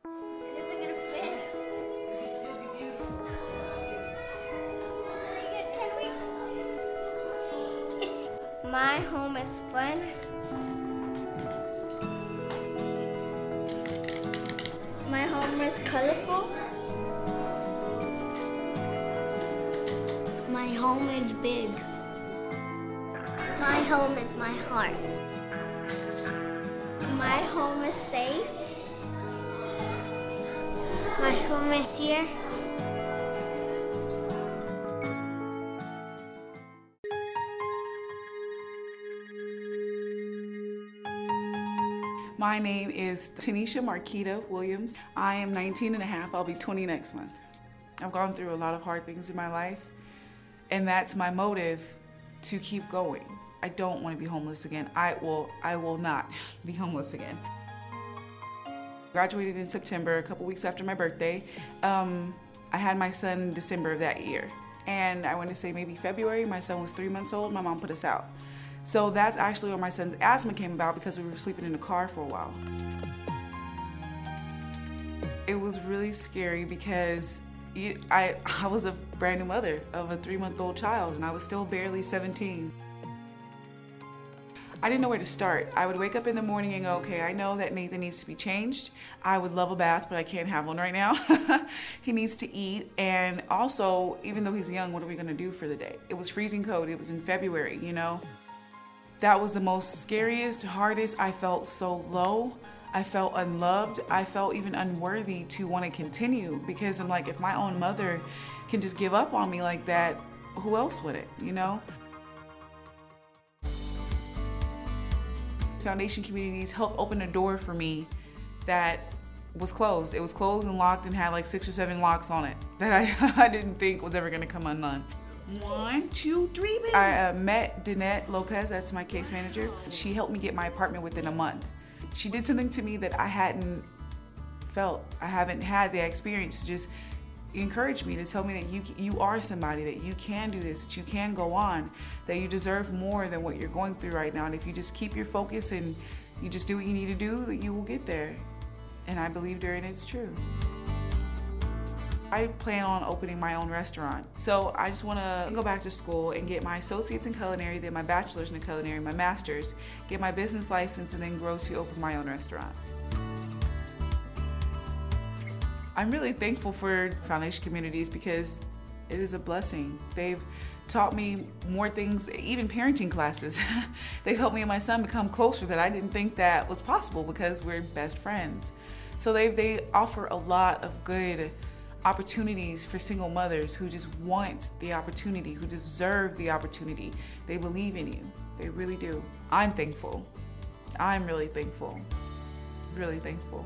It isn't gonna fit. It'll be beautiful. Can we? My home is fun. My home is colorful. My home is big. My home is my heart. My home is safe. My home is here. My name is Tanisha Marquita Williams. I am 19 and a half. I'll be 20 next month. I've gone through a lot of hard things in my life, and that's my motive to keep going. I don't want to be homeless again. I will not be homeless again. Graduated in September, a couple weeks after my birthday. I had my son in December of that year. And I want to say maybe February, my son was 3 months old, my mom put us out. So that's actually where my son's asthma came about, because we were sleeping in the car for a while. It was really scary because I was a brand new mother of a 3-month-old child, and I was still barely 17. I didn't know where to start. I would wake up in the morning and go, okay, I know that Nathan needs to be changed. I would love a bath, but I can't have one right now. He needs to eat. And also, even though he's young, what are we gonna do for the day? It was freezing cold, it was in February, you know? That was the most scariest, hardest. I felt so low. I felt unloved. I felt even unworthy to want to continue, because I'm like, if my own mother can just give up on me like that, who else would it, you know? Foundation Communities helped open a door for me that was closed. It was closed and locked and had like 6 or 7 locks on it that I didn't think was ever gonna come undone. 1, 2, 3 minutes. I met Danette Lopez, that's my case manager. She helped me get my apartment within a month. She did something to me that I hadn't felt. I haven't had the experience to just encourage me, to tell me that you are somebody, that you can do this, that you can go on, that you deserve more than what you're going through right now. And if you just keep your focus and you just do what you need to do, that you will get there. And I believed her, and it's true. I plan on opening my own restaurant. So I just want to go back to school and get my associates in culinary, then my bachelor's in culinary, my master's, get my business license, and then grow to open my own restaurant. I'm really thankful for Foundation Communities because it is a blessing. They've taught me more things, even parenting classes. They've helped me and my son become closer that I didn't think that was possible, because we're best friends. So they offer a lot of good opportunities for single mothers who just want the opportunity, who deserve the opportunity. They believe in you. They really do. I'm thankful. I'm really thankful. Really thankful.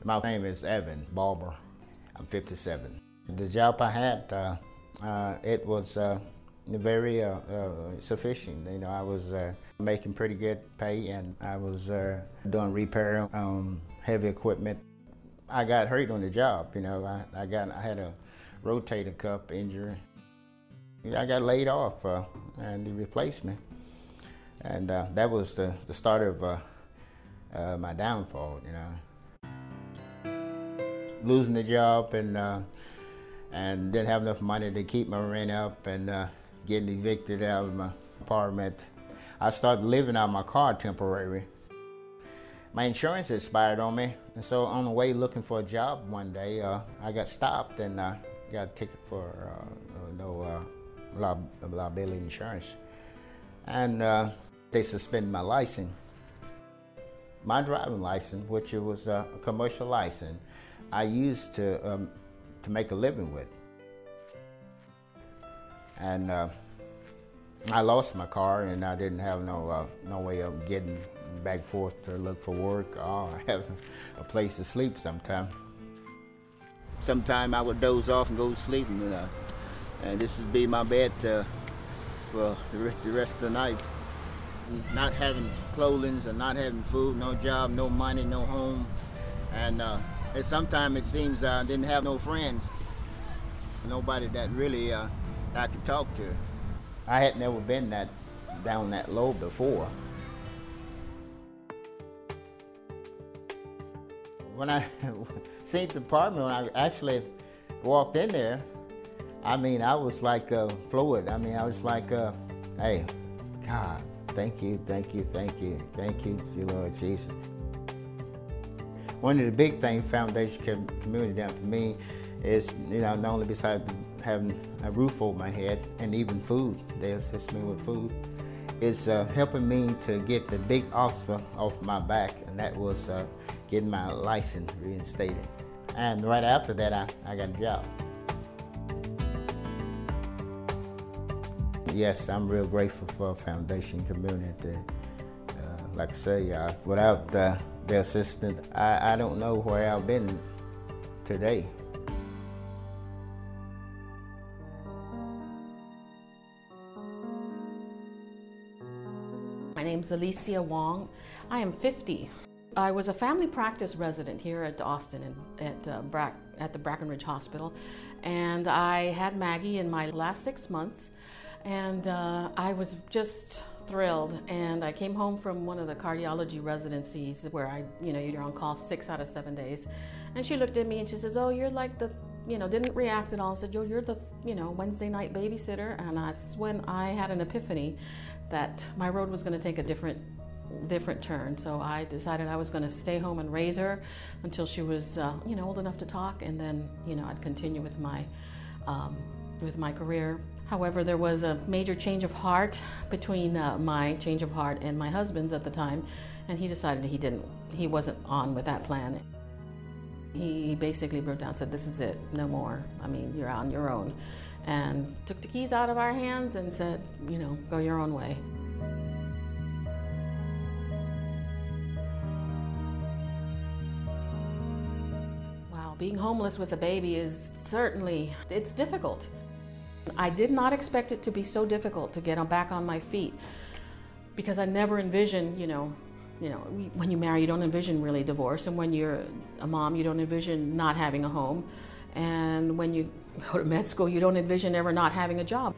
My name is Evan Barber. I'm 57. The job I had, it was very sufficient. You know, I was making pretty good pay, and I was doing repair on heavy equipment. I got hurt on the job. You know, I had a rotator cuff injury. I got laid off, and they replaced me, and that was the start of my downfall. You know. Losing the job and didn't have enough money to keep my rent up, and getting evicted out of my apartment. I started living out of my car temporarily. My insurance expired on me, and so on the way looking for a job one day, I got stopped and got a ticket for no liability insurance. And they suspended my license. My driving license, which was a commercial license, I used to make a living with. And I lost my car, and I didn't have no way of getting back and forth to look for work or have a place to sleep sometime. Sometime I would doze off and go to sleep, and this would be my bed for the rest of the night. Not having clothing and not having food, no job, no money, no home. And sometimes it seems I didn't have no friends. Nobody that really I could talk to. I had never been that down that low before. When I seen the apartment, when I actually walked in there, I mean, I was like fluid. I mean, I was like, hey, God, thank you, thank you, thank you, thank you, Lord Jesus. One of the big things Foundation Community done for me is, you know, not only besides having a roof over my head and even food, they assist me with food, is helping me to get the big obstacle off my back, and that was getting my license reinstated. And right after that, I got a job. Yes, I'm real grateful for Foundation Community. Like I say, without their assistance, I don't know where I've been today. My name's Alicia Wong. I am 50. I was a family practice resident here at Austin at the Brackenridge Hospital, and I had Maggie in my last 6 months, and I was just thrilled. And I came home from one of the cardiology residencies where you're on call 6 out of 7 days, and she looked at me and she says, "Oh, you're like the," didn't react at all. Said, "Yo, you're the, Wednesday night babysitter." And that's when I had an epiphany that my road was going to take a different turn. So I decided I was going to stay home and raise her until she was, old enough to talk, and then, I'd continue with my career. However, there was a major change of heart between my change of heart and my husband's at the time, and he decided he wasn't on with that plan. He basically broke down and said, "This is it, no more. I mean, you're on your own," and took the keys out of our hands and said, "Go your own way." Wow, being homeless with a baby is it's difficult. I did not expect it to be so difficult to get back on my feet, because I never envisioned, when you marry, you don't envision really divorce, and when you're a mom, you don't envision not having a home, and when you go to med school, you don't envision ever not having a job.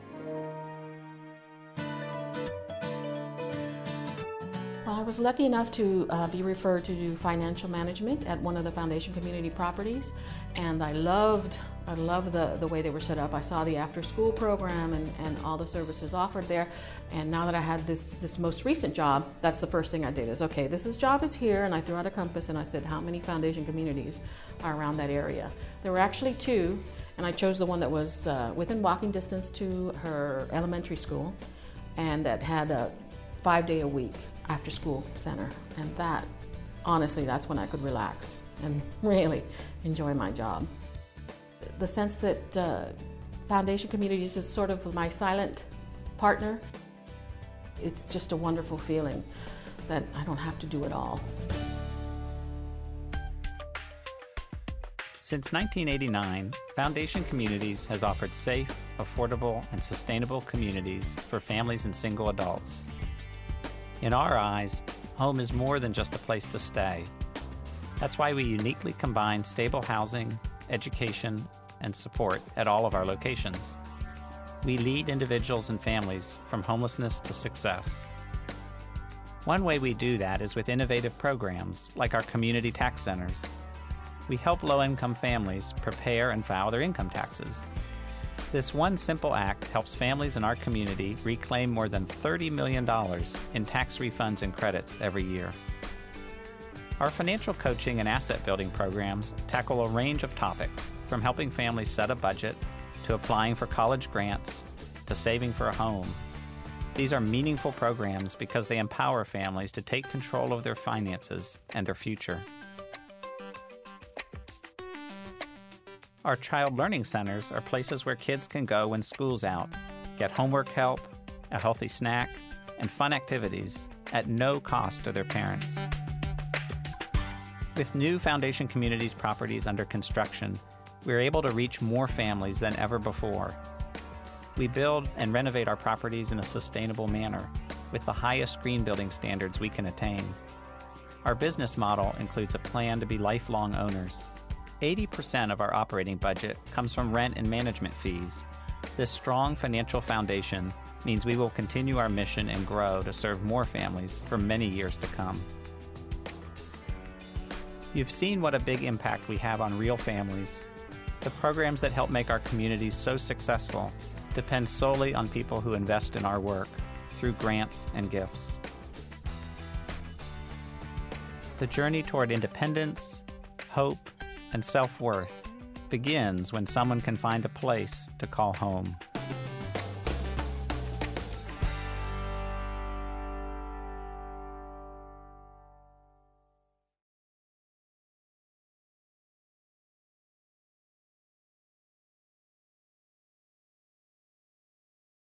Well, I was lucky enough to be referred to do financial management at one of the Foundation Community properties, and I loved the way they were set up. I saw the after-school program and all the services offered there, and now that I had this most recent job, that's the first thing I did is, okay, job is here, and I threw out a compass and I said, how many Foundation Communities are around that area? There were actually 2, and I chose the one that was within walking distance to her elementary school, and that had a 5-day-a-week after-school center, and that, honestly, that's when I could relax and really enjoy my job. The sense that Foundation Communities is sort of my silent partner, it's just a wonderful feeling that I don't have to do it all. Since 1989, Foundation Communities has offered safe, affordable, and sustainable communities for families and single adults. In our eyes, home is more than just a place to stay. That's why we uniquely combine stable housing, education, and support at all of our locations. We lead individuals and families from homelessness to success. One way we do that is with innovative programs like our community tax centers. We help low-income families prepare and file their income taxes. This one simple act helps families in our community reclaim more than $30 million in tax refunds and credits every year. Our financial coaching and asset building programs tackle a range of topics, from helping families set a budget, to applying for college grants, to saving for a home. These are meaningful programs because they empower families to take control of their finances and their future. Our child learning centers are places where kids can go when school's out, get homework help, a healthy snack, and fun activities at no cost to their parents. With new Foundation Communities properties under construction, we're able to reach more families than ever before. We build and renovate our properties in a sustainable manner with the highest green building standards we can attain. Our business model includes a plan to be lifelong owners. 80% of our operating budget comes from rent and management fees. This strong financial foundation means we will continue our mission and grow to serve more families for many years to come. You've seen what a big impact we have on real families. The programs that help make our communities so successful depend solely on people who invest in our work through grants and gifts. The journey toward independence, hope, and self-worth begins when someone can find a place to call home.